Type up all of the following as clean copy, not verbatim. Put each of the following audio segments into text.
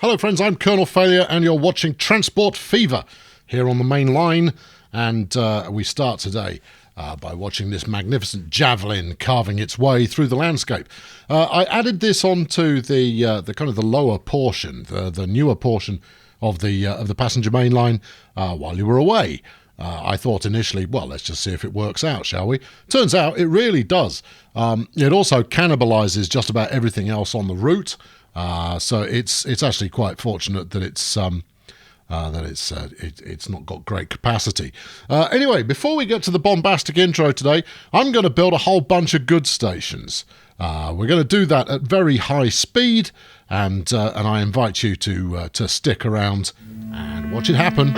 Hello friends, I'm Colonel Failure and you're watching Transport Fever here on the main line, and we start today by watching this magnificent javelin carving its way through the landscape. I added this onto the kind of the lower portion, the newer portion of the passenger main line while you were away. I thought initially, well, let's just see if it works out, shall we? Turns out it really does. It also cannibalizes just about everything else on the route. So it's actually quite fortunate that it's not got great capacity. Anyway, before we get to the bombastic intro today, I'm going to build a whole bunch of goods stations. We're going to do that at very high speed, and I invite you to stick around and watch it happen.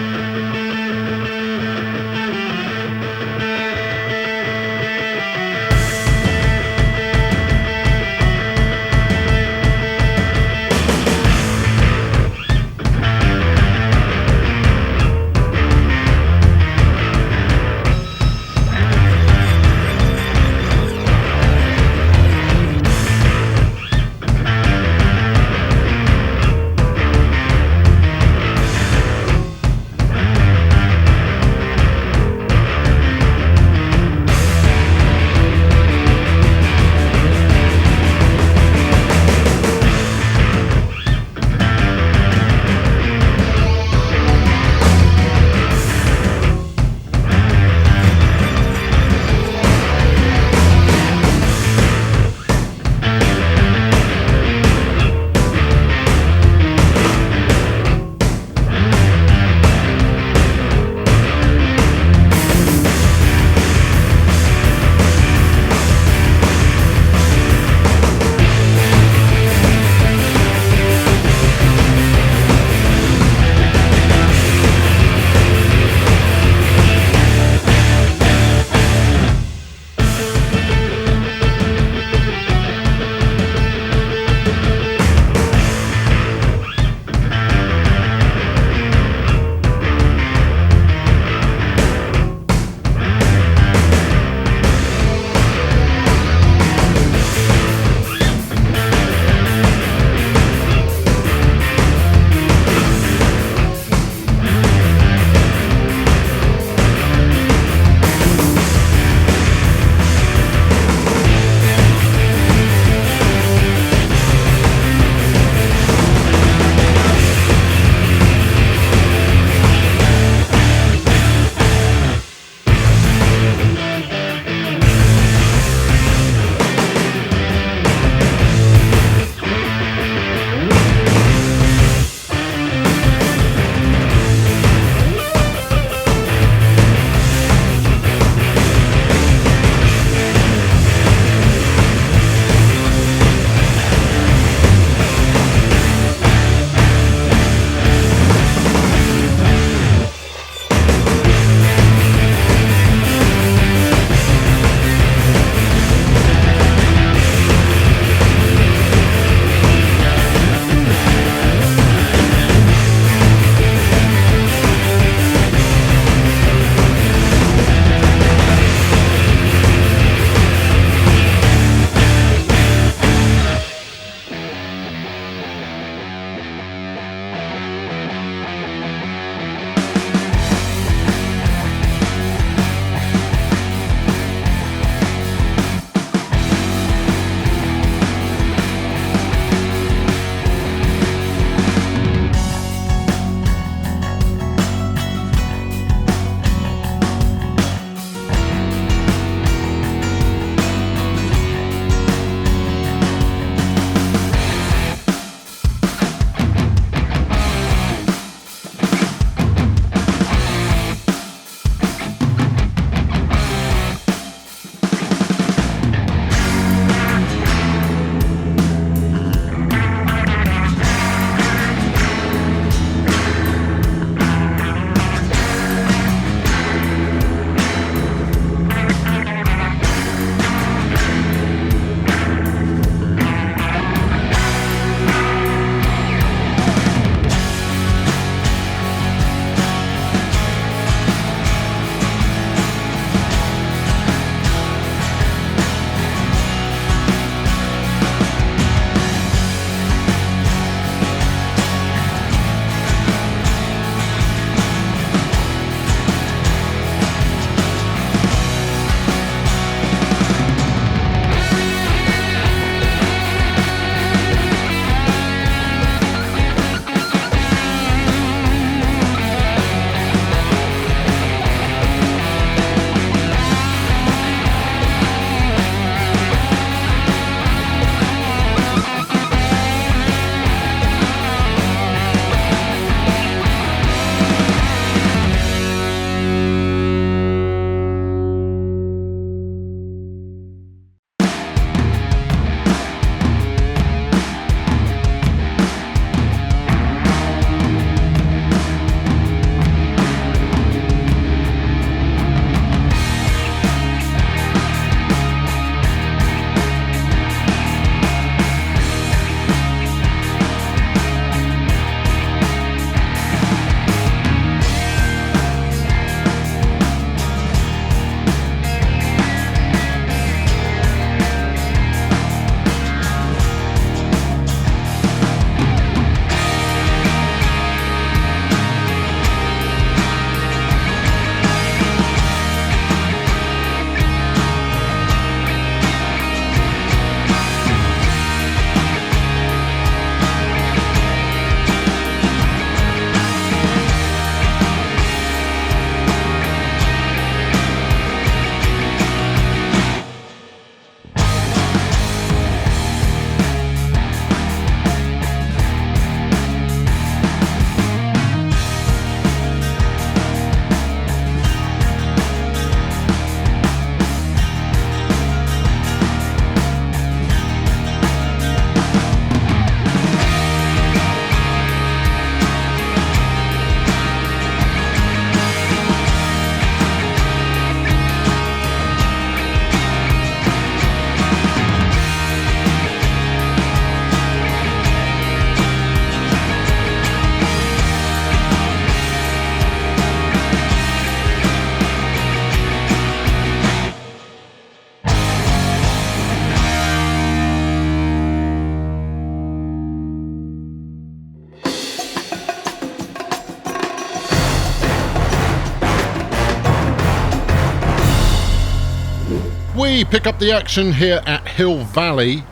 we pick up the action here at Hill Valley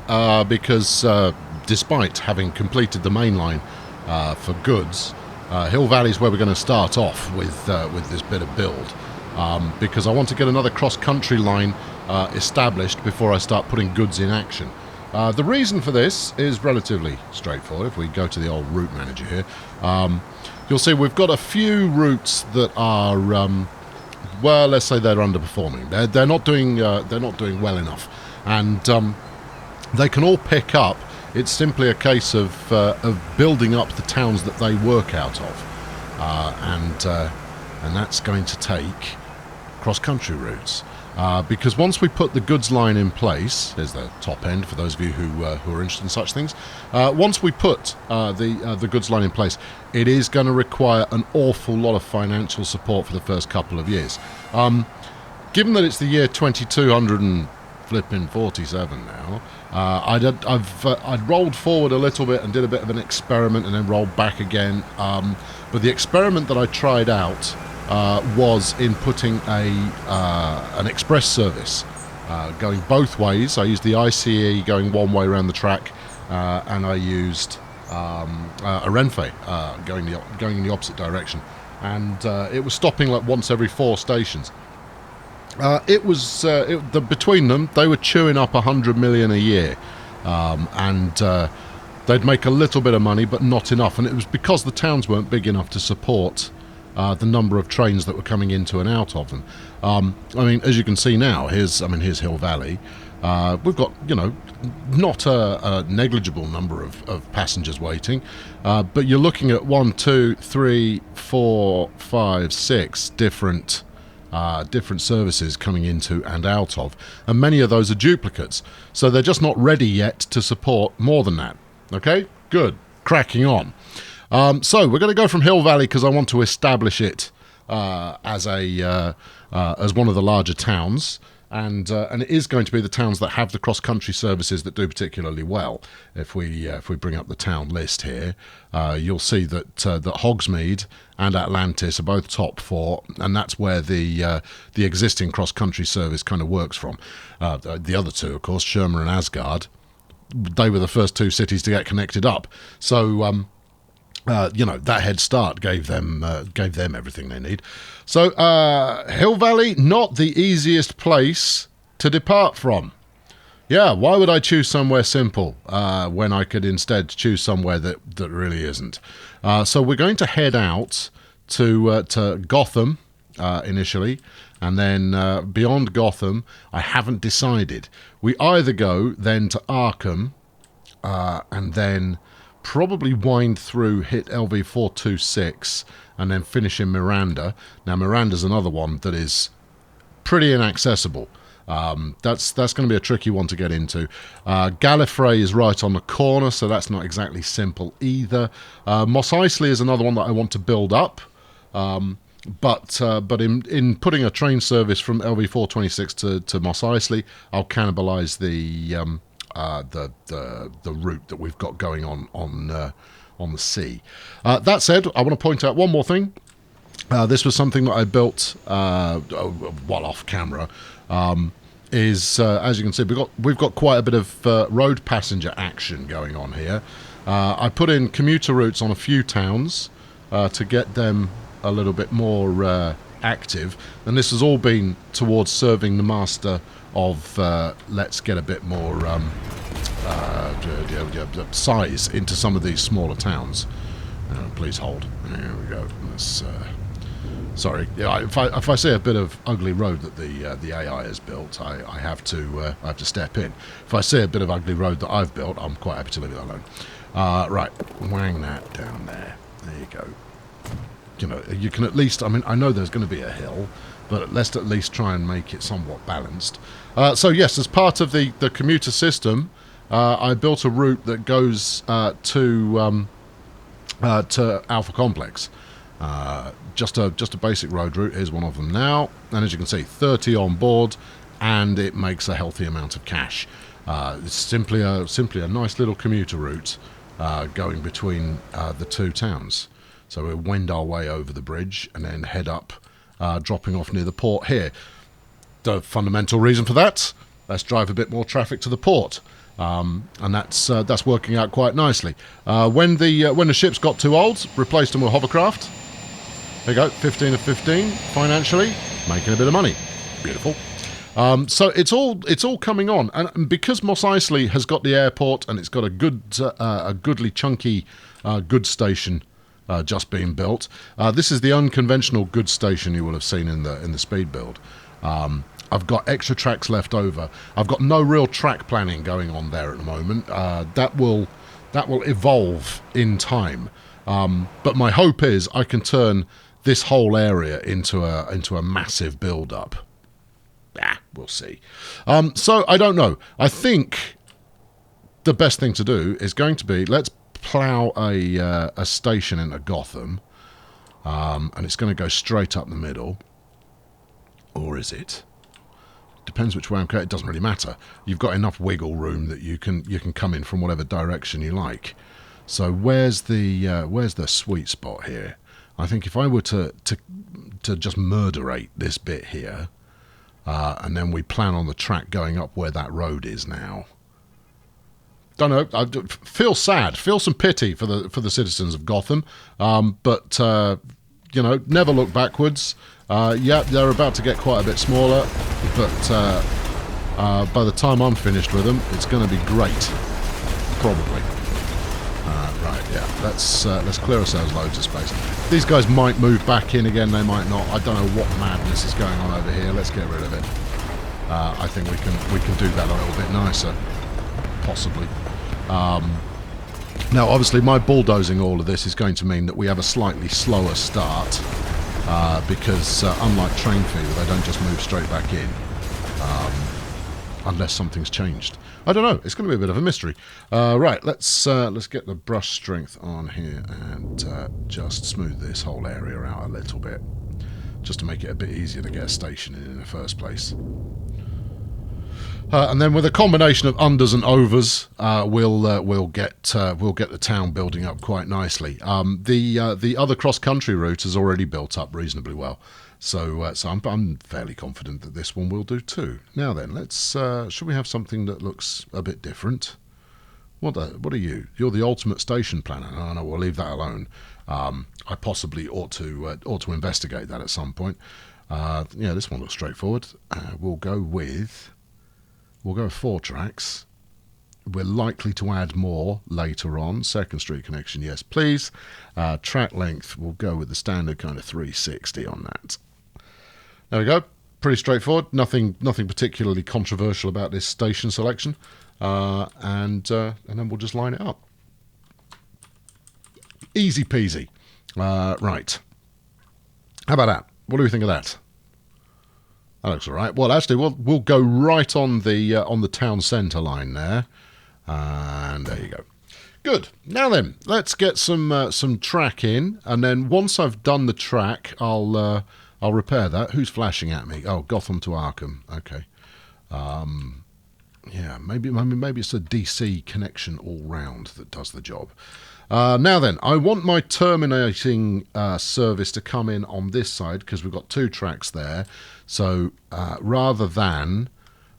because despite having completed the main line for goods, Hill Valley is where we're going to start off with this bit of build because I want to get another cross-country line established before I start putting goods in action. The reason for this is relatively straightforward. If we go to the old route manager here, you'll see we've got a few routes that are, well, let's say they're underperforming. They're not doing well enough, and they can all pick up. It's simply a case of building up the towns that they work out of, and that's going to take cross-country routes. Because once we put the goods line in place, here's the top end for those of you who are interested in such things. Once we put the goods line in place, it is going to require an awful lot of financial support for the first couple of years. Given that it's the year 2247 now, I'd rolled forward a little bit and did a bit of an experiment and then rolled back again. But the experiment that I tried out was in putting an express service going both ways. I used the ICE going one way around the track, and I used a Renfe going in the opposite direction, and it was stopping like once every 4 stations. Between them, they were chewing up 100 million a year, and they'd make a little bit of money, but not enough. And it was because the towns weren't big enough to support the number of trains that were coming into and out of them. I mean, as you can see now, here's Hill Valley. We've got, not a negligible number of passengers waiting, but you're looking at 1, 2, 3, 4, 5, 6 different services coming into and out of, and many of those are duplicates. So they're just not ready yet to support more than that. Okay, good, cracking on. So we're going to go from Hill Valley because I want to establish it as one of the larger towns, and it is going to be the towns that have the cross-country services that do particularly well. If we bring up the town list here, you'll see that Hogsmeade and Atlantis are both top 4, and that's where the existing cross-country service kind of works from. The other two, of course, Shermer and Asgard, they were the first 2 cities to get connected up. So that head start gave them everything they need. So Hill Valley, not the easiest place to depart from. Yeah, why would I choose somewhere simple when I could instead choose somewhere that really isn't? So we're going to head out to Gotham initially, and then beyond Gotham, I haven't decided. We either go then to Arkham, and then probably wind through, hit LV 426, and then finish in Miranda. Now, Miranda's another one that is pretty inaccessible. That's going to be a tricky one to get into. Gallifrey is right on the corner, so that's not exactly simple either. Mos Eisley is another one that I want to build up. But in putting a train service from LV 426 to Mos Eisley, I'll cannibalise the route that we've got going on the sea. That said, I want to point out one more thing. This was something that I built while off camera. As you can see, we've got quite a bit of road passenger action going on here. I put in commuter routes on a few towns to get them a little bit more active, and this has all been towards serving the master of let's get a bit more size into some of these smaller towns. Please hold. There we go. Sorry, if I see a bit of ugly road that the AI has built, I have to step in. If I see a bit of ugly road that I've built, I'm quite happy to leave it alone. Right, wang that down there. There you go. You can at least, I know there's going to be a hill, but let's at least try and make it somewhat balanced. So yes, as part of the commuter system, I built a route that goes to Alpha Complex. Just a basic road route. Here's one of them now, and as you can see, 30 on board, and it makes a healthy amount of cash. It's simply a nice little commuter route going between the 2 towns. So we'll wend our way over the bridge and then head up, dropping off near the port here. The fundamental reason for that, let's drive a bit more traffic to the port. And that's working out quite nicely. When the ships got too old, replaced them with hovercraft. There you go, 15 of 15 financially, making a bit of money. Beautiful. So it's all coming on, and because Mos Eisley has got the airport and it's got a goodly chunky goods station just being built. This is the unconventional goods station you will have seen in the speed build. I've got extra tracks left over. I've got no real track planning going on there at the moment. That will evolve in time. But my hope is I can turn this whole area into a massive build-up. We'll see. So I don't know. I think the best thing to do is going to be, let's plough a station into Gotham, and it's going to go straight up the middle. Or is it? Depends which way I'm going. It doesn't really matter. You've got enough wiggle room that you can come in from whatever direction you like. So where's the sweet spot here? I think if I were to just murderate this bit here, and then we plan on the track going up where that road is now. Don't know. I feel sad. Feel some pity for the citizens of Gotham. But never look backwards. Yeah, they're about to get quite a bit smaller, but by the time I'm finished with them, it's going to be great. Probably. Right, yeah. Let's clear ourselves loads of space. These guys might move back in again. They might not. I don't know what madness is going on over here. Let's get rid of it. I think we can do that a little bit nicer, possibly. Now, obviously, my bulldozing all of this is going to mean that we have a slightly slower start, because unlike Train Fever, they don't just move straight back in, unless something's changed. I don't know. It's going to be a bit of a mystery. Right, let's get the brush strength on here and just smooth this whole area out a little bit, just to make it a bit easier to get a station in the first place. And then with a combination of unders and overs, we'll get the town building up quite nicely. The other cross-country route is already built up reasonably well, so I'm fairly confident that this one will do too. Now then, let's should we have something that looks a bit different? What are you? You're the ultimate station planner. No, we'll leave that alone. I possibly ought to investigate that at some point. Yeah, this one looks straightforward. We'll go with 4 tracks. We're likely to add more later on. Second Street connection, yes please. Track length, we'll go with the standard kind of 360 on that. There we go. Pretty straightforward. Nothing particularly controversial about this station selection. And then we'll just line it up. Easy peasy. Right. How about that? What do we think of that? That looks all right. Well, actually, we'll go right on the town centre line there, and there you go. Good. Now then, let's get some track in, and then once I've done the track, I'll repair that. Who's flashing at me? Oh, Gotham to Arkham. Okay. Yeah, maybe it's a DC connection all round that does the job. Now then, I want my terminating service to come in on this side because we've got 2 tracks there. So rather than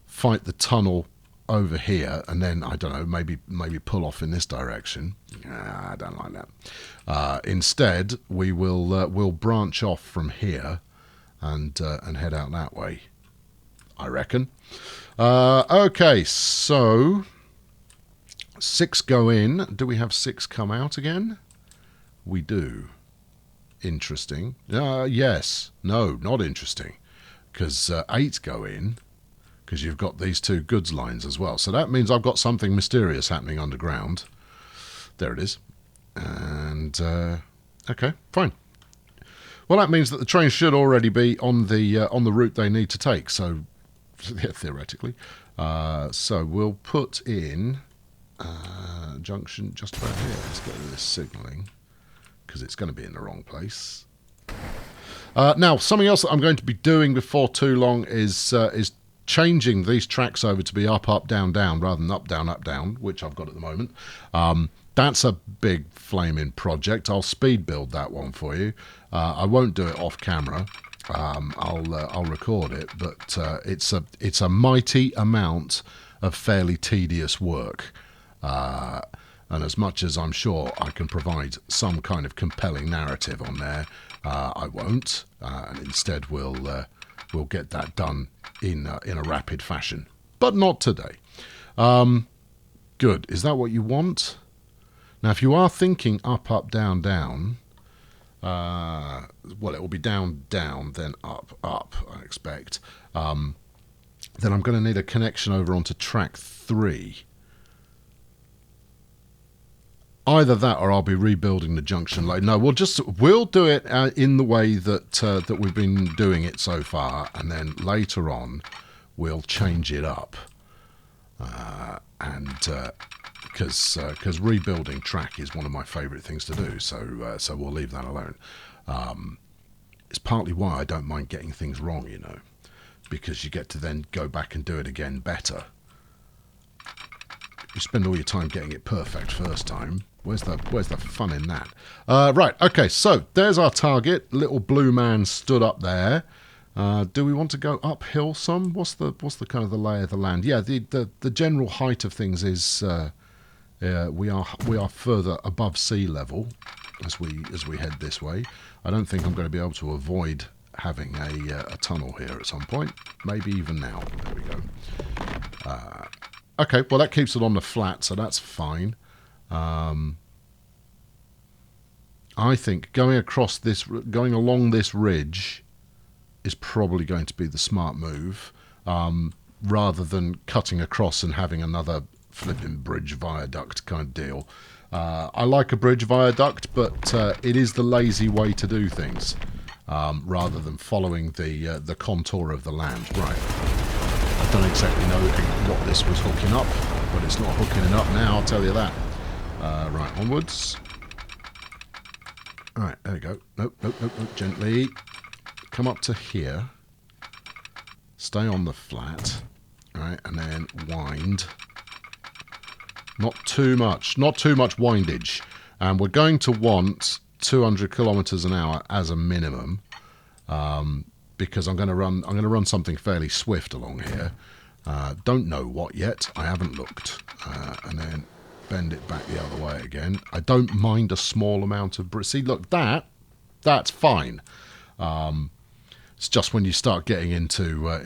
fight the tunnel over here and then, I don't know, maybe pull off in this direction. I don't like that. Instead, we'll branch off from here and head out that way, I reckon. Okay, so 6 go in. Do we have 6 come out again? We do. Interesting. Yes. No, not interesting. Because 8 go in, because you've got these 2 goods lines as well. So that means I've got something mysterious happening underground. There it is. And, okay, fine. Well, that means that the train should already be on the route they need to take. So, yeah, theoretically. So we'll put in junction just about here. Let's get rid of this signalling, because it's going to be in the wrong place. Now, something else that I'm going to be doing before too long is changing these tracks over to be up, up, down, down, rather than up, down, which I've got at the moment. That's a big flaming project. I'll speed build that one for you. I won't do it off camera. I'll record it, but it's a mighty amount of fairly tedious work. And as much as I'm sure I can provide some kind of compelling narrative on there, I won't, and instead we'll get that done in a rapid fashion. But not today. Good. Is that what you want? Now, if you are thinking up, up, down, down, well, it will be down, down, then up, up, I expect. Then I'm going to need a connection over onto track 3. Either that, or I'll be rebuilding the junction later. No, we'll do it in the way that we've been doing it so far, and then later on we'll change it up. Because rebuilding track is one of my favourite things to do, so we'll leave that alone. It's partly why I don't mind getting things wrong, you know, because you get to then go back and do it again better. You spend all your time getting it perfect first time. Where's the fun in that? Right, okay, so there's our target. Little blue man stood up there. Do we want to go uphill some? What's the kind of the lay of the land? Yeah, the general height of things is we are further above sea level as we head this way. I don't think I'm going to be able to avoid having a tunnel here at some point. Maybe even now. There we go. Okay, well that keeps it on the flat, so that's fine. I think going along this ridge is probably going to be the smart move, rather than cutting across and having another flipping bridge viaduct kind of deal. I like a bridge viaduct, but it is the lazy way to do things, rather than following the contour of the land. Right. I don't exactly know what this was hooking up, but it's not hooking it up now, I'll tell you that. Right, onwards. Alright, there we go. Nope, gently. Come up to here. Stay on the flat. Alright, and then wind. Not too much windage. And we're going to want 200 kilometers an hour as a minimum. Because I'm going to run something fairly swift along here. Don't know what yet. I haven't looked. And then bend it back the other way again. I don't mind a small amount of see, look, that's fine. It's just when you start getting into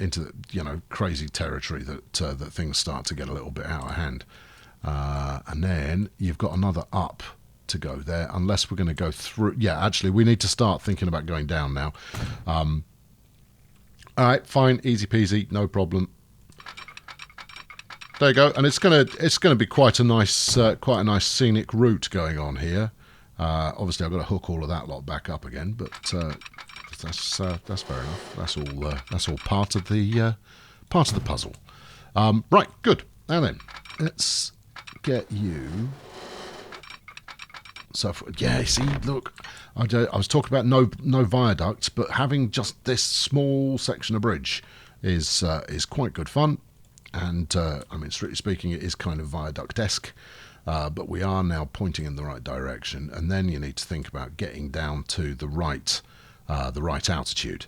you know, crazy territory that things start to get a little bit out of hand. And then you've got another up to go there, unless we're going to go through. Yeah, actually, we need to start thinking about going down now. All right, fine, easy peasy, no problem. There you go, and it's gonna be quite a nice scenic route going on here. Obviously, I've got to hook all of that lot back up again, but that's fair enough. That's all part of the puzzle. Right, good. Now then, let's get you. So yeah, see, look, I was talking about no viaducts, but having just this small section of bridge is quite good fun. And I mean, strictly speaking, it is kind of viaduct-esque, but we are now pointing in the right direction. And then you need to think about getting down to the right altitude.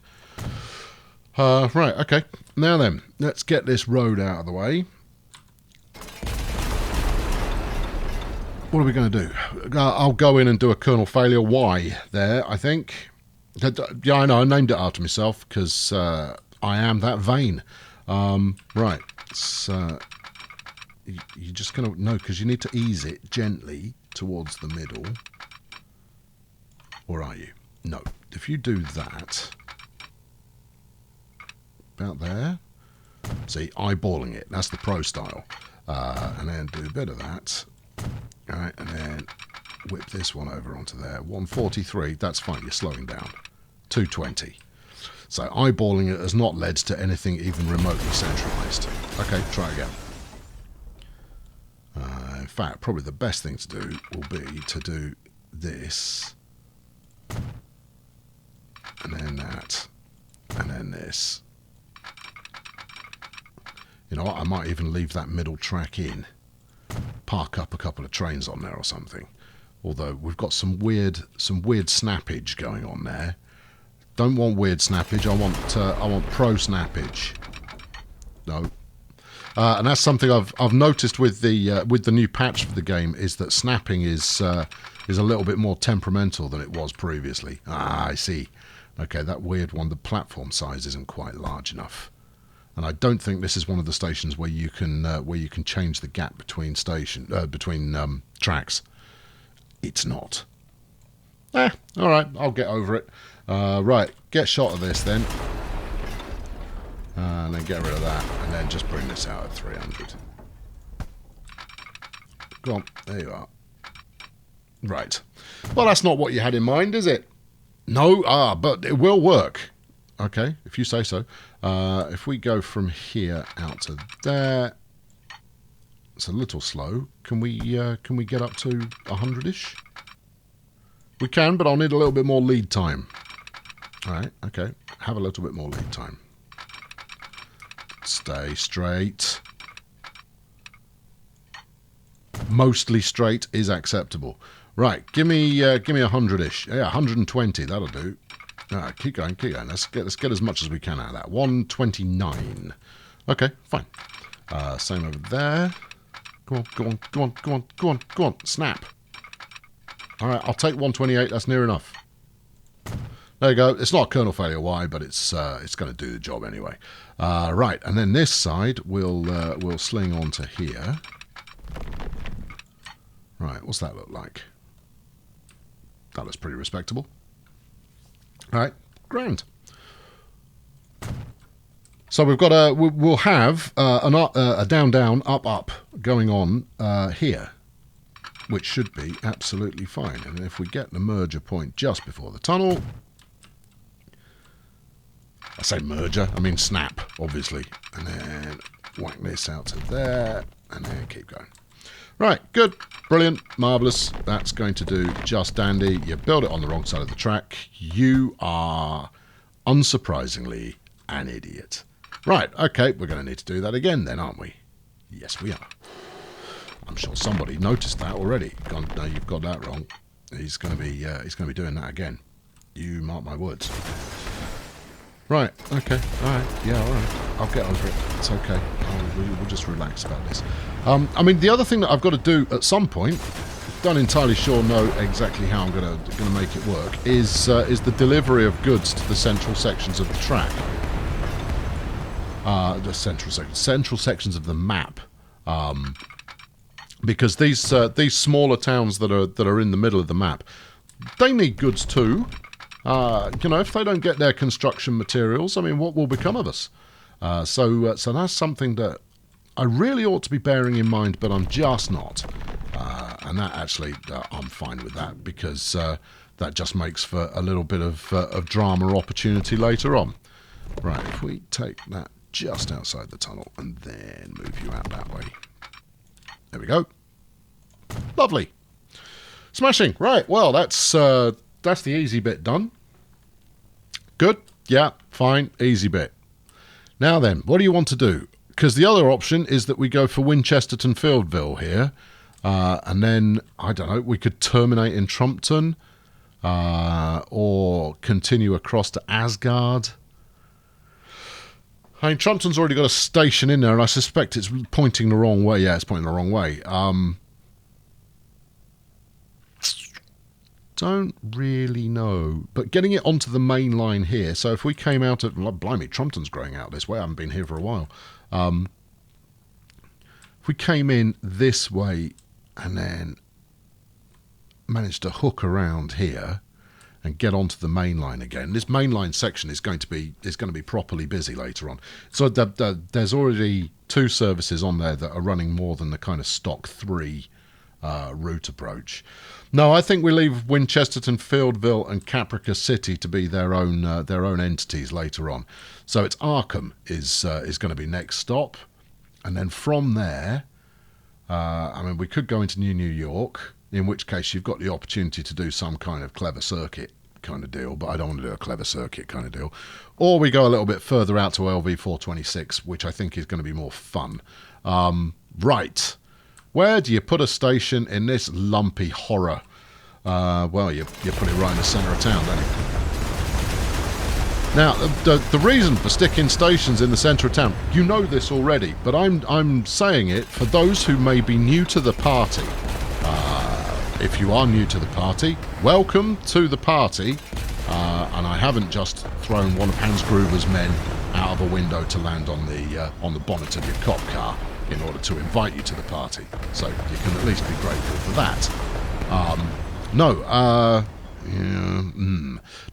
Right, okay. Now then, let's get this road out of the way. What are we going to do? I'll go in and do a kernel failure Y there, I think. Yeah, I know, I named it after myself because I am that vain. Right, so you're just going to... No, because you need to ease it gently towards the middle. Or are you? No. If you do that... About there. See, eyeballing it. That's the pro style. And then do a bit of that. All right, and then whip this one over onto there. 143, that's fine, you're slowing down. 220. So eyeballing it has not led to anything even remotely centralised. Okay, try again. In fact, probably the best thing to do will be to do this. And then that. And then this. You know what, I might even leave that middle track in. Park up a couple of trains on there or something. Although we've got some weird snappage going on there. Don't want weird snappage. I want pro snappage. No. And that's something I've noticed with the new patch for the game, is that snapping is a little bit more temperamental than it was previously. Ah, I see. Okay, that weird one. The platform size isn't quite large enough, and I don't think this is one of the stations where you can change the gap between tracks. It's not. All right, I'll get over it. Right, get shot of this then. And then get rid of that, and then just bring this out at 300. Go on, there you are. Right. Well, that's not what you had in mind, is it? No? But it will work. Okay, if you say so. If we go from here out to there, it's a little slow. Can we get up to 100-ish? We can, but I'll need a little bit more lead time. All right, okay. Have a little bit more lead time. Stay straight. Mostly straight is acceptable. Right, give me 100-ish. Yeah, 120. That'll do. Keep going, keep going. Let's get as much as we can out of that. 129. Okay, fine. Same over there. Go on, go on, go on, go on, go on, go on. Snap. All right, I'll take 128. That's near enough. There you go. It's not kernel failure Y, but it's going to do the job anyway. Right, and then this side we'll sling onto here. Right, what's that look like? That looks pretty respectable. All right, grand. So we've got we'll have a down down up up going on here, which should be absolutely fine. And if we get the merger point just before the tunnel. I say merger, I mean snap, obviously. And then whack this out to there, and then keep going. Right, good, brilliant, marvellous. That's going to do just dandy. You build it on the wrong side of the track. You are, unsurprisingly, an idiot. Right, okay, we're going to need to do that again then, aren't we? Yes, we are. I'm sure somebody noticed that already. Gone, no, you've got that wrong. He's going to be doing that again. You mark my words. Right, okay, alright, yeah, alright. I'll get over it. It's okay. We'll just relax about this. I mean, the other thing that I've got to do at some point, don't entirely sure know exactly how I'm gonna make it work, is the delivery of goods to the central sections of the track. The central sections of the map. Because these smaller towns that are in the middle of the map, they need goods too. If they don't get their construction materials, I mean, what will become of us? So that's something that I really ought to be bearing in mind, but I'm just not. And that actually, I'm fine with that, because that just makes for a little bit of drama opportunity later on. Right, if we take that just outside the tunnel and then move you out that way. There we go. Lovely. Smashing. Right, well, that's the easy bit done. Good. Yeah, fine. Easy bit. Now then, what do you want to do? Because the other option is that we go for Winchesterton Fieldville here. And then, I don't know, we could terminate in Trumpton. Or continue across to Asgard. I mean, Trumpton's already got a station in there, and I suspect it's pointing the wrong way. Yeah, it's pointing the wrong way. Don't really know. But getting it onto the main line here, so if we came out of... Well, blimey, Trumpton's growing out this way. I haven't been here for a while. If we came in this way and then managed to hook around here and get onto the main line again. This mainline section is going to be properly busy later on. So there's already 2 services on there that are running more than the kind of stock 3 route approach. No, I think we leave Winchesterton, Fieldville, and Caprica City to be their own entities later on. So it's Arkham is going to be next stop, and then from there, I mean, we could go into New York. In which case you've got the opportunity to do some kind of clever circuit kind of deal, but I don't want to do a clever circuit kind of deal. Or we go a little bit further out to LV426, which I think is going to be more fun. Right. Where do you put a station in this lumpy horror? Well, you put it right in the centre of town, don't you? Now, the reason for sticking stations in the centre of town, you know this already, but I'm saying it for those who may be new to the party. If you are new to the party, welcome to the party. And I haven't just thrown one of Hans Gruber's men out of a window to land on the bonnet of your cop car in order to invite you to the party. So you can at least be grateful for that.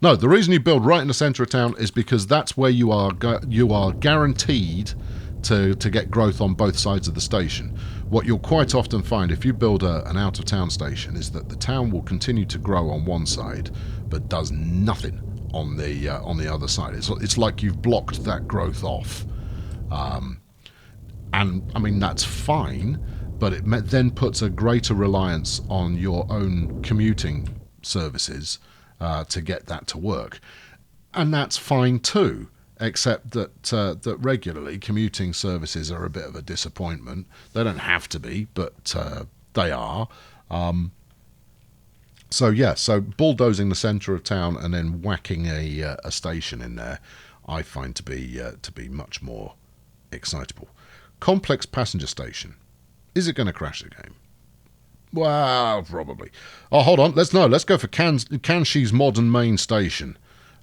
No, the reason you build right in the centre of town is because that's where you are guaranteed to get growth on both sides of the station. What you'll quite often find if you build an out-of-town station is that the town will continue to grow on one side, but does nothing on the other side. It's like you've blocked that growth off, and I mean that's fine, but it then puts a greater reliance on your own commuting services to get that to work, and that's fine too. Except that regularly commuting services are a bit of a disappointment. They don't have to be, but they are. So bulldozing the centre of town and then whacking a station in there, I find to be much more excitable. Complex passenger station. Is it going to crash the game? Well, probably. Oh, hold on. Let's go for Kanshi's modern main station.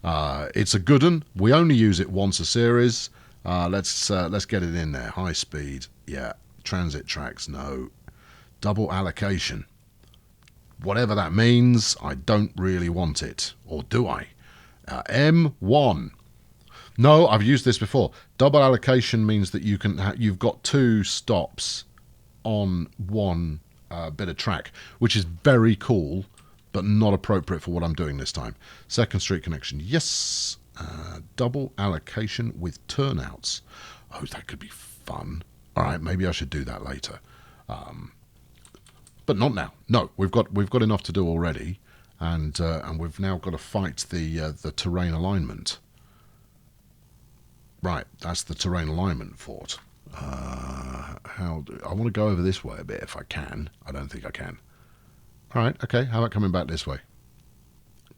It's a good one. We only use it once a series. Let's get it in there. High speed, yeah. Transit tracks, no. Double allocation. Whatever that means, I don't really want it. Or do I? M1. No, I've used this before. Double allocation means that you've got two stops on one bit of track, which is very cool, but not appropriate for what I'm doing this time. Second Street connection, yes. Double allocation with turnouts. Oh, that could be fun. All right, maybe I should do that later, but not now. No, we've got enough to do already, and we've now got to fight the terrain alignment. Right, that's the terrain alignment fort. I want to go over this way a bit if I can. I don't think I can. All right, okay, how about coming back this way?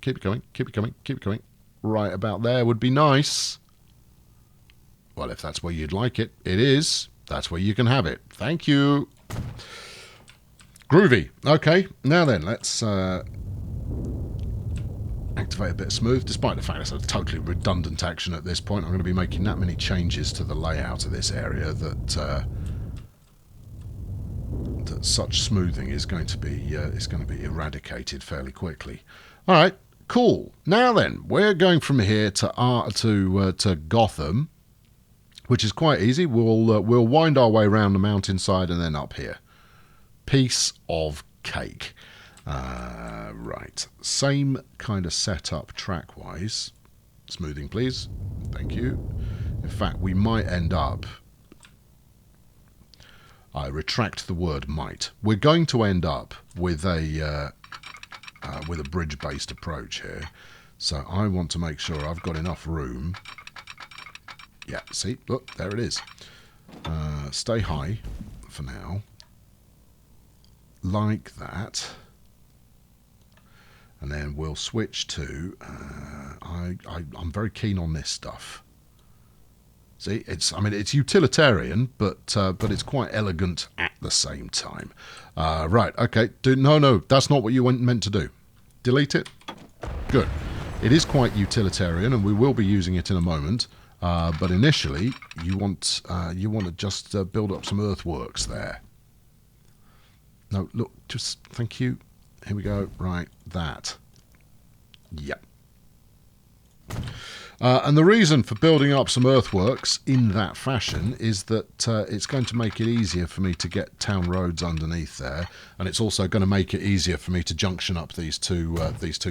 Keep it coming, keep it coming, keep it coming. Right about there would be nice. Well, if that's where you'd like it, it is. That's where you can have it. Thank you. Groovy. Okay, now then, let's activate a bit of smooth, despite the fact it's a totally redundant action at this point. I'm going to be making that many changes to the layout of this area that such smoothing is going to be eradicated fairly quickly. All right, cool. Now then, we're going from here to Gotham, which is quite easy. We'll wind our way around the mountainside and then up here. Piece of cake. Right, same kind of setup track-wise. Smoothing, please. Thank you. In fact, we might end up... I retract the word might. We're going to end up with a bridge-based approach here. So I want to make sure I've got enough room. Yeah, see? Look, there it is. Stay high for now. Like that. And then we'll switch to... I'm very keen on this stuff. See, it's utilitarian, but it's quite elegant at the same time. Right, okay. No, that's not what you meant to do. Delete it. Good. It is quite utilitarian, and we will be using it in a moment. But initially, you want to just build up some earthworks there. No, look, just thank you. Here we go. Right, that. Yep. And the reason for building up some earthworks in that fashion is that it's going to make it easier for me to get town roads underneath there, and it's also going to make it easier for me to junction up these two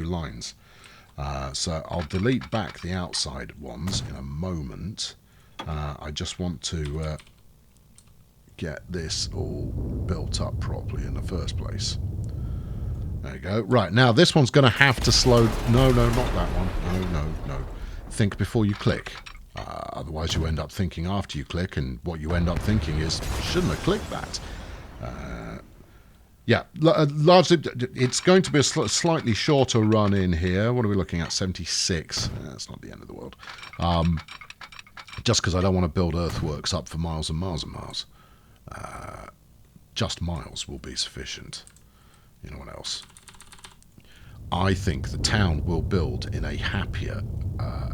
lines. So I'll delete back the outside ones in a moment. I just want to get this all built up properly in the first place. There you go. Right, now this one's going to have to slow... No, not that one. No. Think before you click. Otherwise you end up thinking after you click, and what you end up thinking is, shouldn't have clicked that. Yeah, largely, it's going to be a slightly shorter run in here. What are we looking at? 76. That's not the end of the world. Just because I don't want to build earthworks up for miles and miles and miles. Just miles will be sufficient. You know what else? I think the town will build in a happier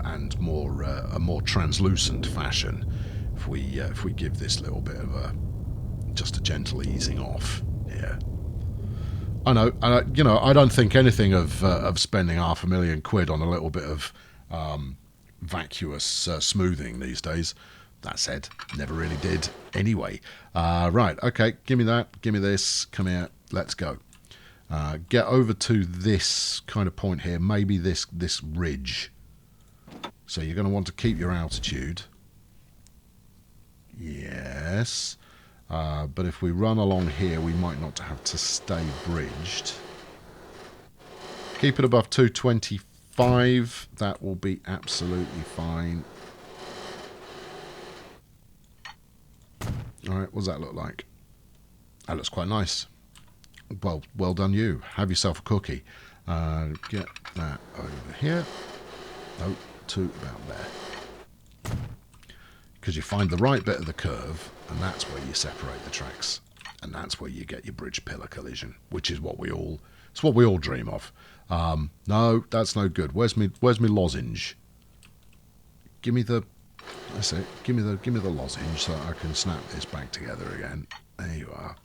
and a more translucent fashion if we give this little bit of just a gentle easing off here. I know, I don't think anything of spending £500,000 on a little bit of vacuous smoothing these days. That said, never really did anyway. Right, okay, give me that, give me this, come here, let's go. Get over to this kind of point here, maybe this ridge. So you're going to want to keep your altitude. Yes. But if we run along here, we might not have to stay bridged. Keep it above 225. That will be absolutely fine. All right, what does that look like? That looks quite nice. Well done you. Have yourself a cookie. Get that over here. No, to about there. Because you find the right bit of the curve, and that's where you separate the tracks, and that's where you get your bridge pillar collision, which is what we all dream of. No, that's no good. Where's me lozenge? Give me the. That's it. Give me the lozenge so that I can snap this back together again. There you are.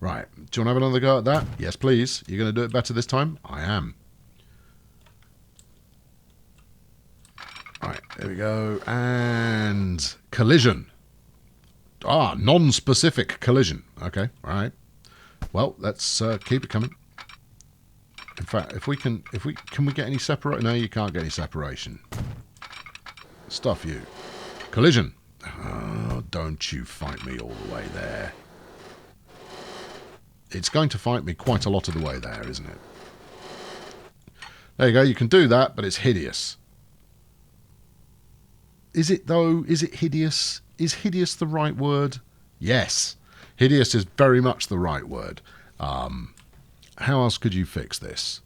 Right. Do you want to have another go at that? Yes, please. You're going to do it better this time? I am. Right, there we go. And collision. Non-specific collision. Okay, all right. Well, let's keep it coming. In fact, can we get any separation? No, you can't get any separation. Stuff you. Collision. Oh, don't you fight me all the way there. It's going to fight me quite a lot of the way there, isn't it? There you go. You can do that, but it's hideous. Is it, though? Is it hideous? Is hideous the right word? Yes. Hideous is very much the right word. How else could you fix this?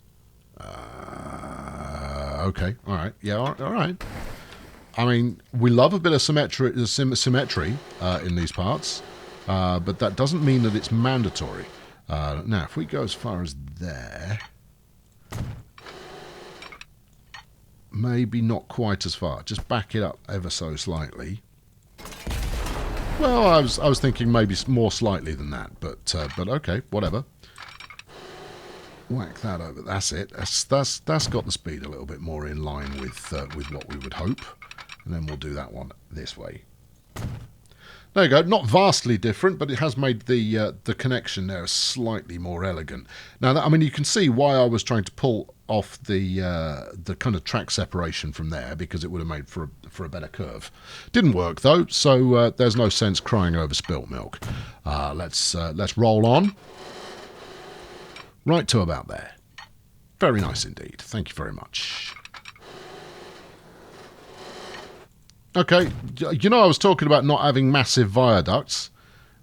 Okay. All right. Yeah, all right. I mean, we love a bit of symmetry in these parts, but that doesn't mean that it's mandatory. Now, if we go as far as there... Maybe not quite as far. Just back it up ever so slightly. Well, I was thinking maybe more slightly than that, but okay, whatever. Whack that over. That's it. That's got the speed a little bit more in line with what we would hope, and then we'll do that one this way. There you go. Not vastly different, but it has made the connection there slightly more elegant. Now, I mean, you can see why I was trying to pull off the kind of track separation from there, because it would have made for a better curve. Didn't work though, so there's no sense crying over spilt milk. Let's roll on. Right to about there. Very nice indeed. Thank you very much. Okay, you know I was talking about not having massive viaducts.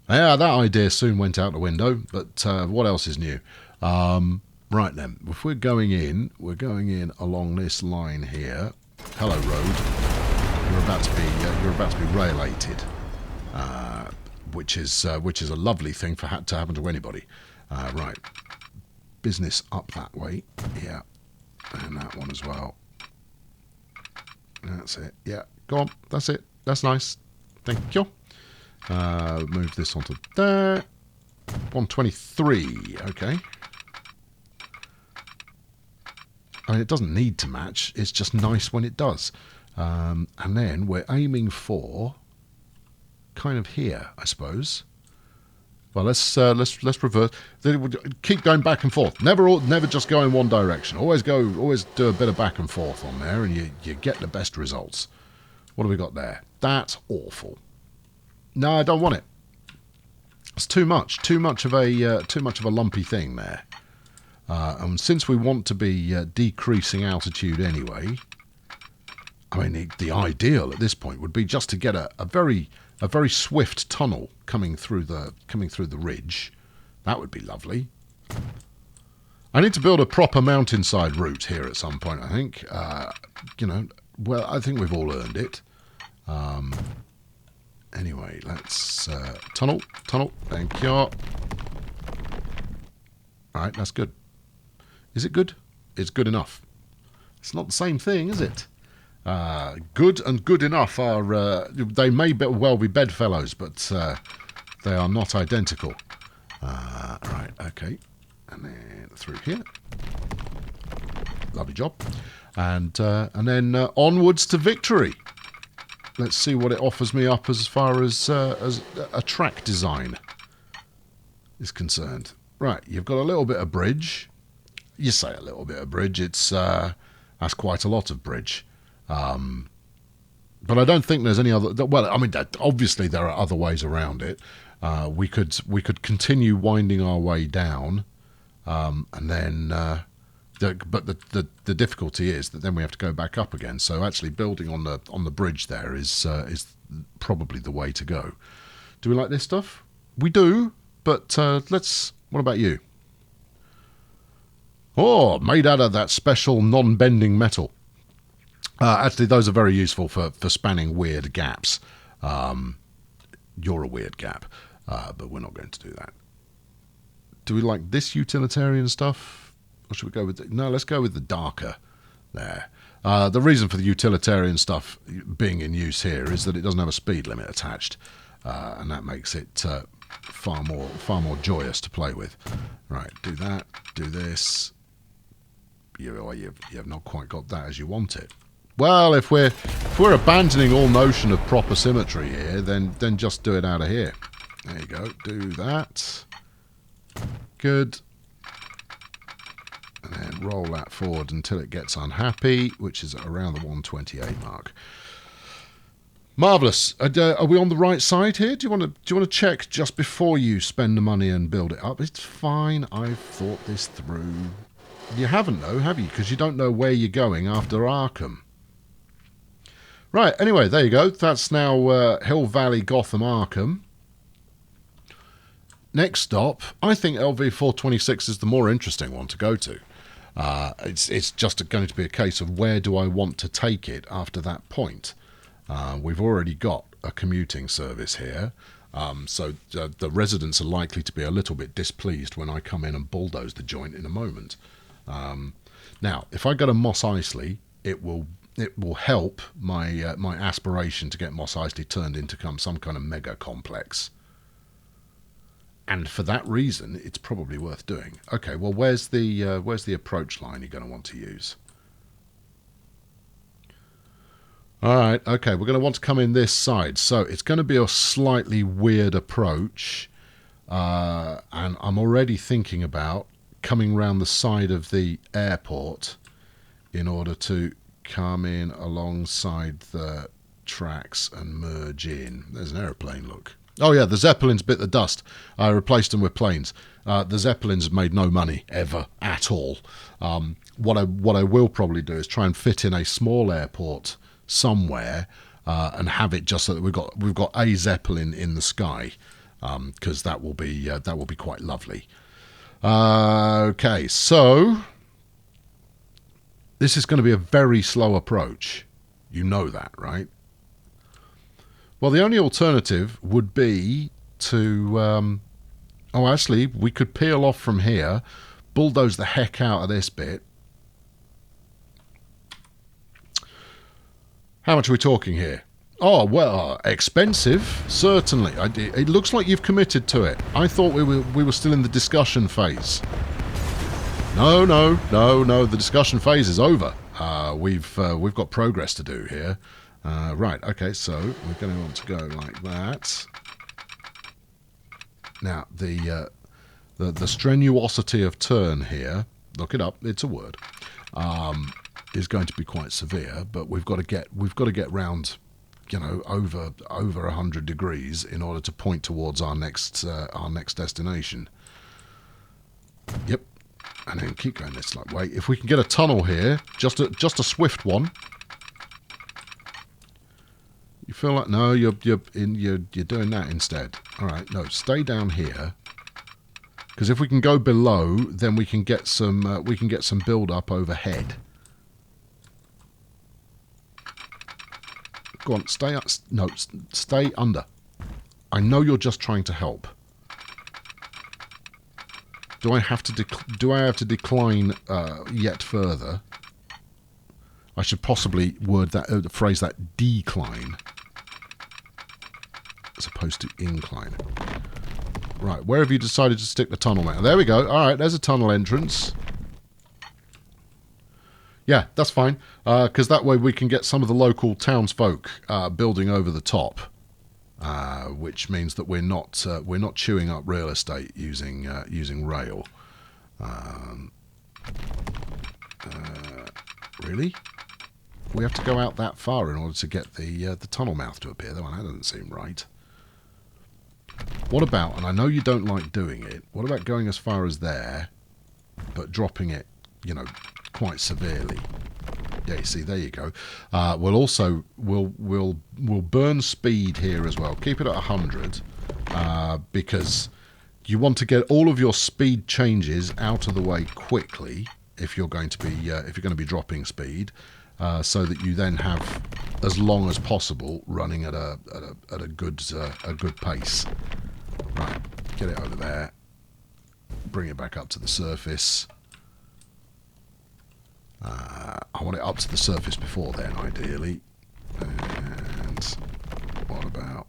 Yeah, that idea soon went out the window, but what else is new? Right then, if we're going in along this line here. Hello, road. You're about to be rail-ated, which is a lovely thing to happen to anybody. Right, business up that way. Yeah, and that one as well. That's it. Yeah. Go on, that's it. That's nice. Thank you. Move this onto there. 123. Okay. I mean, it doesn't need to match. It's just nice when it does. And then we're aiming for kind of here, I suppose. Well, let's reverse. Keep going back and forth. Never just go in one direction. Always do a bit of back and forth on there, and you get the best results. What do we got there? That's awful. No, I don't want it. It's too much. Too much of a lumpy thing there. And since we want to be decreasing altitude anyway, I mean the ideal at this point would be just to get a very swift tunnel coming through the ridge. That would be lovely. I need to build a proper mountainside route here at some point, I think. You know, well, I think we've all earned it. Anyway, let's... tunnel. Thank you. Alright, that's good. Is it good? It's good enough. It's not the same thing, is it? Good and good enough are... they may well be bedfellows, but they are not identical. Right, okay. And then through here. Lovely job. And then onwards to victory. Let's see what it offers me up as far as a track design is concerned. Right, you've got a little bit of bridge. You say a little bit of bridge. It's that's quite a lot of bridge. But I don't think there's any other... Well, I mean, obviously there are other ways around it. We could continue winding our way down, and then... but the difficulty is that then we have to go back up again. So actually building on the bridge there is probably the way to go. Do we like this stuff? We do, but let's... What about you? Oh, made out of that special non-bending metal. Actually, those are very useful for spanning weird gaps. You're a weird gap, but we're not going to do that. Do we like this utilitarian stuff? Or should we go with... No, let's go with the darker there. The reason for the utilitarian stuff being in use here is that it doesn't have a speed limit attached. And that makes it far more joyous to play with. Right, do that, do this. You have not quite got that as you want it. Well, if we're abandoning all notion of proper symmetry here, then just do it out of here. There you go. Do that. Good. And then roll that forward until it gets unhappy, which is around the 128 mark. Marvellous. Are we on the right side here? Do you want to check just before you spend the money and build it up? It's fine. I've thought this through. You haven't, though, have you? Because you don't know where you're going after Arkham. Right, anyway, there you go. That's now Hill Valley, Gotham, Arkham. Next stop, I think LV426 is the more interesting one to go to. It's just going to be a case of where do I want to take it after that point. We've already got a commuting service here, so the residents are likely to be a little bit displeased when I come in and bulldoze the joint in a moment. Now, if I go to Mos Eisley, it will help my my aspiration to get Mos Eisley turned into some kind of mega complex. And for that reason, it's probably worth doing. Okay, well, where's the approach line you're going to want to use? All right, okay, we're going to want to come in this side. So it's going to be a slightly weird approach. And I'm already thinking about coming round the side of the airport in order to come in alongside the tracks and merge in. There's an aeroplane, look. Oh yeah, the Zeppelins bit the dust. I replaced them with planes. The Zeppelins made no money ever at all. What I will probably do is try and fit in a small airport somewhere and have it just so that we've got a Zeppelin in the sky, because that will be quite lovely. Okay, so this is going to be a very slow approach. You know that, right? Well, the only alternative would be to... oh, actually, we could peel off from here, bulldoze the heck out of this bit. How much are we talking here? Oh, well, expensive, certainly. It looks like you've committed to it. I thought we were still in the discussion phase. No, the discussion phase is over. We've got progress to do here. Right, okay, so we're going to want to go like that. Now, the strenuosity of turn here, look it up, it's a word, is going to be quite severe, but we've got to get round, you know, over 100 degrees in order to point towards our next destination. Yep, and then keep going this way. If we can get a tunnel here, just a swift one. You feel like no, you're doing that instead. All right, no, stay down here Because if we can go below, then we can get some build up overhead. Go on, stay up. No, stay under. I know you're just trying to help. Do I have to decline yet further? I should possibly phrase that decline as opposed to incline. Right, where have you decided to stick the tunnel now? There we go. All right, there's a tunnel entrance. Yeah, that's fine, because that way we can get some of the local townsfolk building over the top, which means that we're not chewing up real estate using rail. Really? We have to go out that far in order to get the tunnel mouth to appear. That doesn't seem right. What about, and I know you don't like doing it, what about going as far as there, but dropping it, you know, quite severely? Yeah, you see, there you go. We'll burn speed here as well. Keep it at 100, because you want to get all of your speed changes out of the way quickly if you're going to be dropping speed, so that you then have as long as possible running at a good pace. Right, get it over there. Bring it back up to the surface. I want it up to the surface before then, ideally. And what about...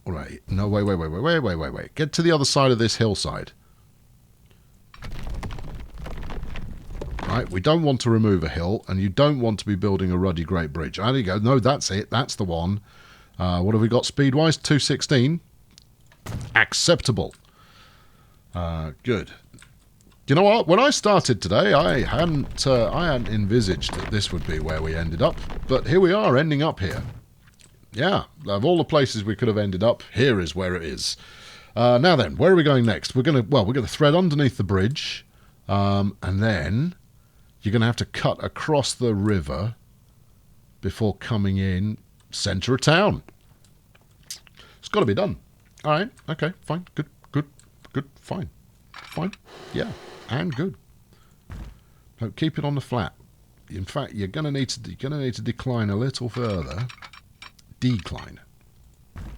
Alright, no, wait. Get to the other side of this hillside. Right, we don't want to remove a hill, and you don't want to be building a ruddy great bridge. There you go. No, that's it. That's the one. What have we got speed-wise? 216. Acceptable. Good. You know what? When I started today, I hadn't envisaged that this would be where we ended up, but here we are, ending up here. Yeah, of all the places we could have ended up, here is where it is. Now then, where are we going next? We're going to thread underneath the bridge, and then you're going to have to cut across the river before coming in centre of town. It's got to be done. All right. Okay. Fine. Good. Fine. Yeah. And good. No, keep it on the flat. In fact, you're going to need to decline a little further. Decline.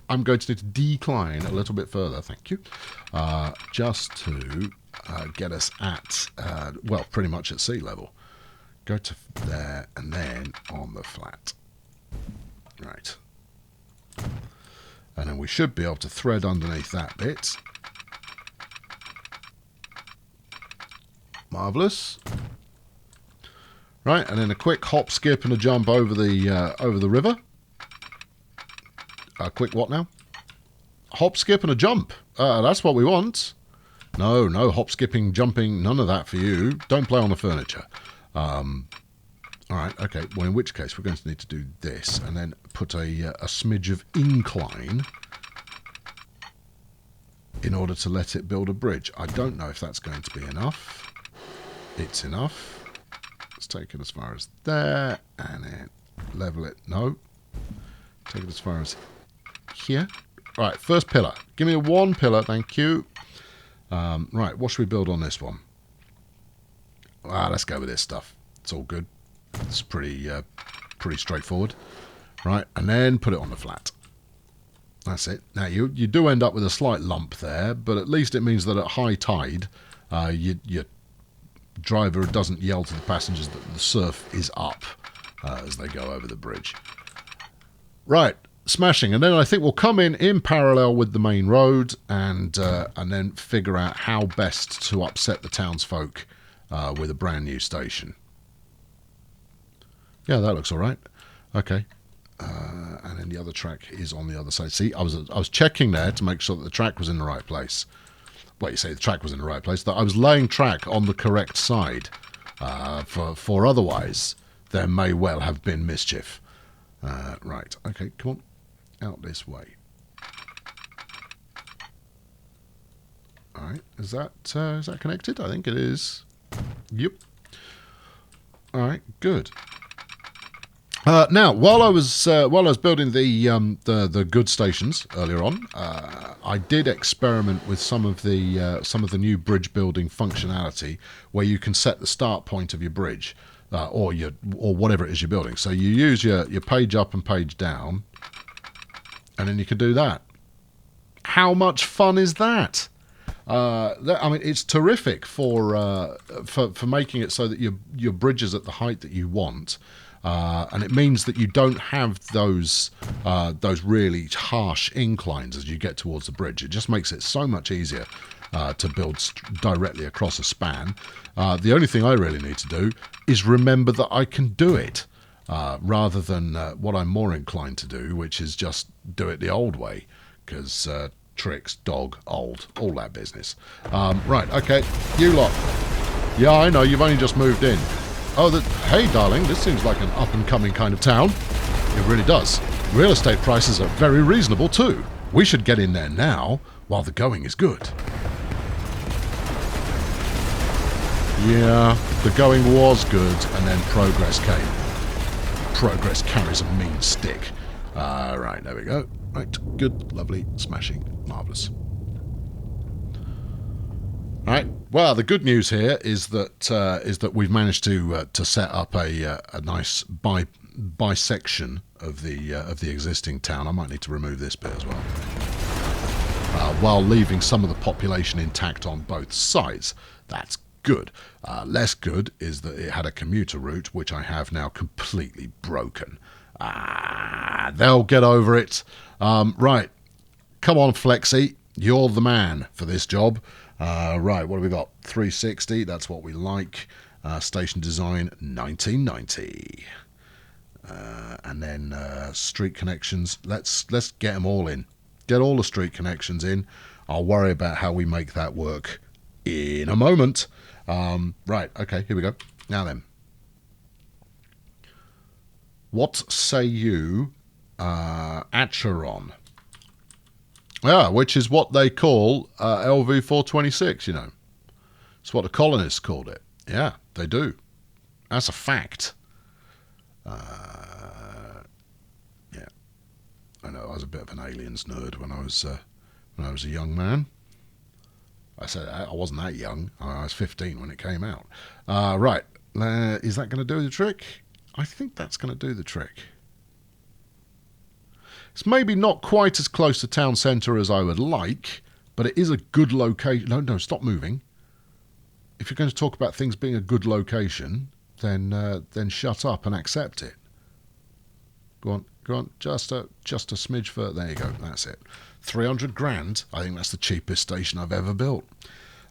I'm going to need to decline a little bit further. Thank you. Just to get us at pretty much at sea level. Go to there and then on the flat. Right. And then we should be able to thread underneath that bit. Marvellous. Right, and then a quick hop, skip, and a jump over the river. A quick what now? Hop, skip, and a jump. That's what we want. No, hop, skipping, jumping, none of that for you. Don't play on the furniture. All right, okay. Well, in which case, we're going to need to do this and then put a smidge of incline in order to let it build a bridge. I don't know if that's going to be enough. It's enough. Let's take it as far as there and then level it. No. Take it as far as here. All right, first pillar. Give me one pillar, thank you. Right, what should we build on this one? Let's go with this stuff. It's all good. It's pretty straightforward. Right, and then put it on the flat. That's it. Now, you do end up with a slight lump there, but at least it means that at high tide, your driver doesn't yell to the passengers that the surf is up as they go over the bridge. Right, smashing. And then I think we'll come in parallel with the main road and then figure out how best to upset the townsfolk with a brand new station. Yeah, that looks all right. Okay. And then the other track is on the other side. See, I was checking there to make sure that the track was in the right place. Well, you say the track was in the right place. That I was laying track on the correct side. For otherwise, there may well have been mischief. Right. Okay, come on. Out this way. All right. Is that connected? I think it is. Yep. All right. Good. Now, while I was building the good stations earlier on, I did experiment with some of the new bridge building functionality, where you can set the start point of your bridge, or whatever it is you're building. So you use your page up and page down, and then you can do that. How much fun is that? I mean, it's terrific for making it so that your bridge is at the height that you want, and it means that you don't have those really harsh inclines as you get towards the bridge. It just makes it so much easier to build directly across a span. The only thing I really need to do is remember that I can do it, rather than what I'm more inclined to do, which is just do it the old way, because tricks, dog, old, all that business. Right, okay, you lot. Yeah, I know, you've only just moved in. Oh, hey, darling, this seems like an up-and-coming kind of town. It really does. Real estate prices are very reasonable, too. We should get in there now, while the going is good. Yeah, the going was good, and then progress came. Progress carries a mean stick. Right, there we go. Right, good, lovely, smashing, marvellous. Right. Well, the good news here is that we've managed to set up a nice bisection of the existing town. I might need to remove this bit as well, while leaving some of the population intact on both sides. That's good. Less good is that it had a commuter route, which I have now completely broken. They'll get over it. Right. Come on, Flexi. You're the man for this job. Right, what have we got? 360, that's what we like. Station design, 1990. And then street connections. Let's get them all in. Get all the street connections in. I'll worry about how we make that work in a moment. Right, okay, here we go. Now then. What say you, Acheron? Yeah, which is what they call LV-426, you know. It's what the colonists called it. Yeah, they do. That's a fact. Yeah. I know, I was a bit of an aliens nerd when I was a young man. I said I wasn't that young. I was 15 when it came out. Right. Is that going to do the trick? I think that's going to do the trick. It's maybe not quite as close to town centre as I would like, but it is a good location. No, stop moving. If you're going to talk about things being a good location, then shut up and accept it. Go on, just a smidge further. There you go, that's it. 300 grand. I think that's the cheapest station I've ever built.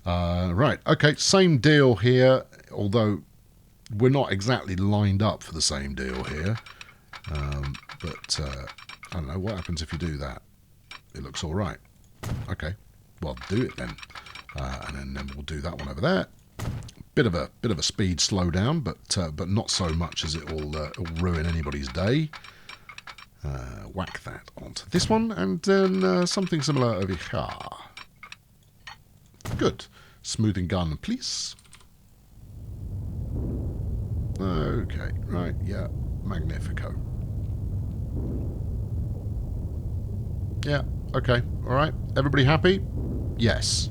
Right, okay, same deal here, although we're not exactly lined up for the same deal here. But I don't know, what happens if you do that? It looks all right. Okay, well, do it then. And then we'll do that one over there. Bit of a speed slowdown, but not so much as it will ruin anybody's day. Whack that onto this one, and then something similar over here. Good. Smoothing gun, please. Okay, right, yeah, Magnifico. Yeah, okay, all right. Everybody happy? Yes.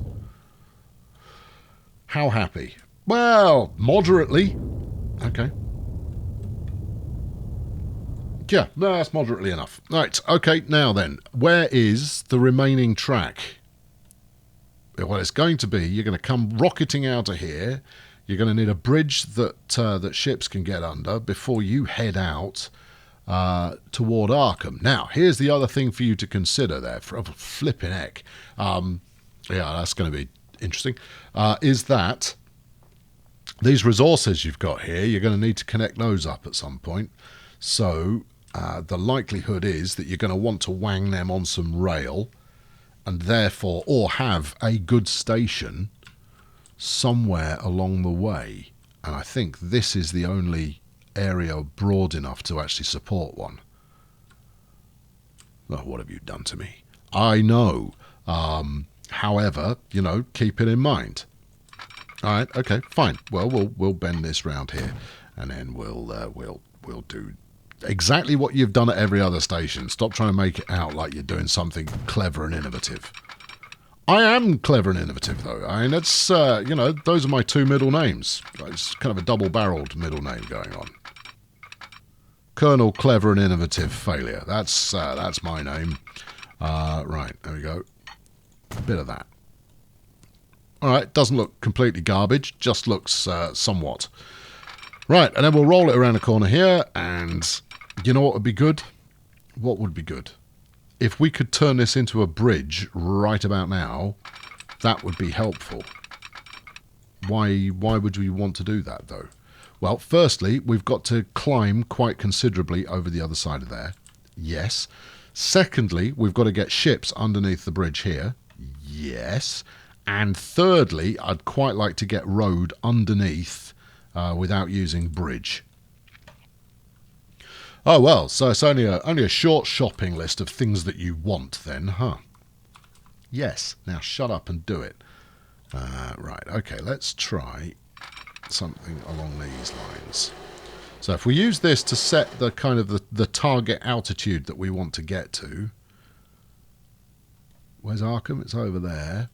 How happy? Well, moderately. Okay. Yeah, no, that's moderately enough. Right, okay, now then, where is the remaining track? Well, it's going to be, you're going to come rocketing out of here. You're going to need a bridge that ships can get under before you head out toward Arkham. Now, here's the other thing for you to consider there, for flipping heck. Yeah, that's going to be interesting, is that these resources you've got here, you're going to need to connect those up at some point. So the likelihood is that you're going to want to wang them on some rail, and therefore, or have a good station somewhere along the way. And I think this is the only area broad enough to actually support one. Oh, what have you done to me? I know. However, you know, keep it in mind. All right, okay, fine. Well, we'll bend this round here, and then we'll do exactly what you've done at every other station. Stop trying to make it out like you're doing something clever and innovative. I am clever and innovative, though. I mean, that's, you know, those are my two middle names. It's kind of a double-barreled middle name going on. Colonel Clever and Innovative Failure. That's my name. Right, there we go. A bit of that. All right, doesn't look completely garbage, just looks somewhat. Right, and then we'll roll it around the corner here, and you know what would be good? What would be good? If we could turn this into a bridge right about now, that would be helpful. Why would we want to do that, though? Well, firstly, we've got to climb quite considerably over the other side of there. Yes. Secondly, we've got to get ships underneath the bridge here. Yes. And thirdly, I'd quite like to get road underneath without using bridge. Oh, well, so it's only a short shopping list of things that you want then, huh? Yes. Now shut up and do it. Right, okay, let's try something along these lines. So if we use this to set the kind of the target altitude that we want to get to. Where's Arkham? It's over there.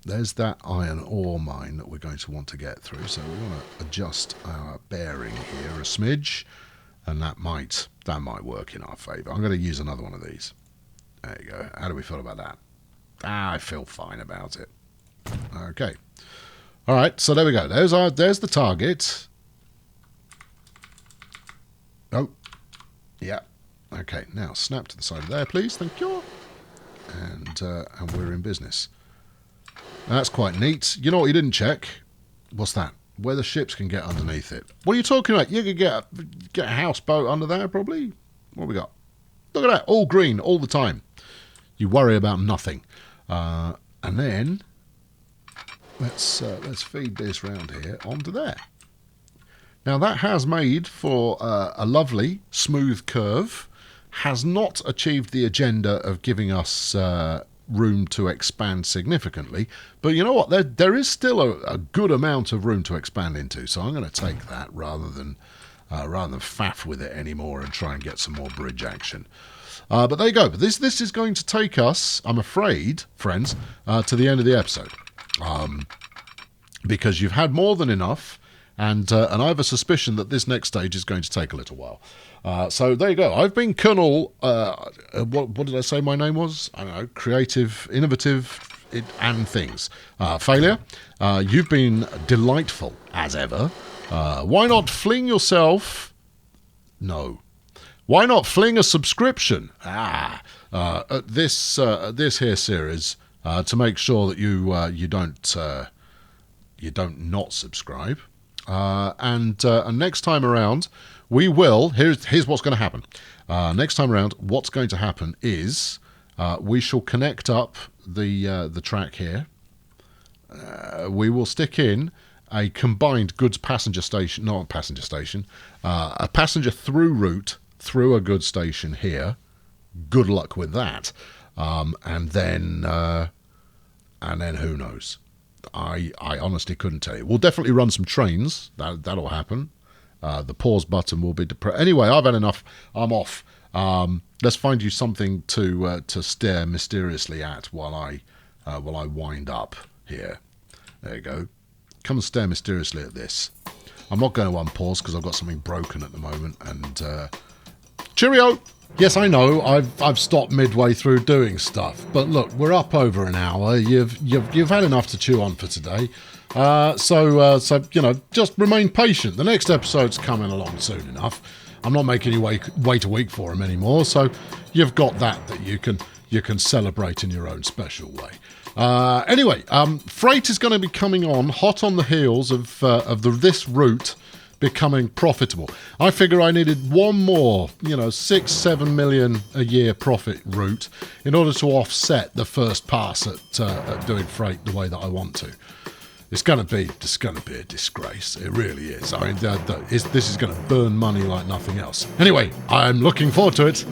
There's that iron ore mine that we're going to want to get through. So we want to adjust our bearing here a smidge, and that might work in our favour. I'm going to use another one of these. There you go. How do we feel about that? I feel fine about it. Okay. All right, so there we go. There's the target. Oh, yeah. Okay, now snap to the side of there, please. Thank you. And we're in business. That's quite neat. You know what you didn't check? What's that? Where the ships can get underneath it. What are you talking about? You could get a houseboat under there, probably. What have we got? Look at that, all green all the time. You worry about nothing. And then let's feed this round here onto there. Now that has made for a lovely smooth curve. Has not achieved the agenda of giving us room to expand significantly, but you know what? There is still a good amount of room to expand into. So I'm going to take that rather than faff with it anymore and try and get some more bridge action. But there you go. But this is going to take us, I'm afraid, friends, to the end of the episode, because you've had more than enough, and I have a suspicion that this next stage is going to take a little while. So there you go. I've been Colonel. What did I say my name was? I don't know. Creative, innovative, and things. Failure. You've been delightful as ever. Why not fling yourself? No. Why not fling a subscription? At this here series to make sure that you don't not subscribe. And next time around, we will. Here's what's going to happen. Next time around, what's going to happen is we shall connect up the track here. We will stick in a combined goods passenger station, not a passenger station, a passenger through route through a goods station here. Good luck with that. And then who knows? I honestly couldn't tell you. We'll definitely run some trains. That'll happen. The pause button will be anyway. I've had enough. I'm off. Let's find you something to stare mysteriously at while I wind up here. There you go. Come and stare mysteriously at this. I'm not going to unpause because I've got something broken at the moment. And cheerio. Yes, I know. I've stopped midway through doing stuff, but look, we're up over an hour. You've had enough to chew on for today. So you know, just remain patient. The next episode's coming along soon enough. I'm not making you wait a week for them anymore. So you've got that you can celebrate in your own special way. Anyway, freight is going to be coming on hot on the heels of this route becoming profitable. I figure I needed one more, 6-7 million a year profit route in order to offset the first pass at doing freight the way that I want to. It's going to be a disgrace. It really is. I mean, this is going to burn money like nothing else. Anyway, I'm looking forward to it.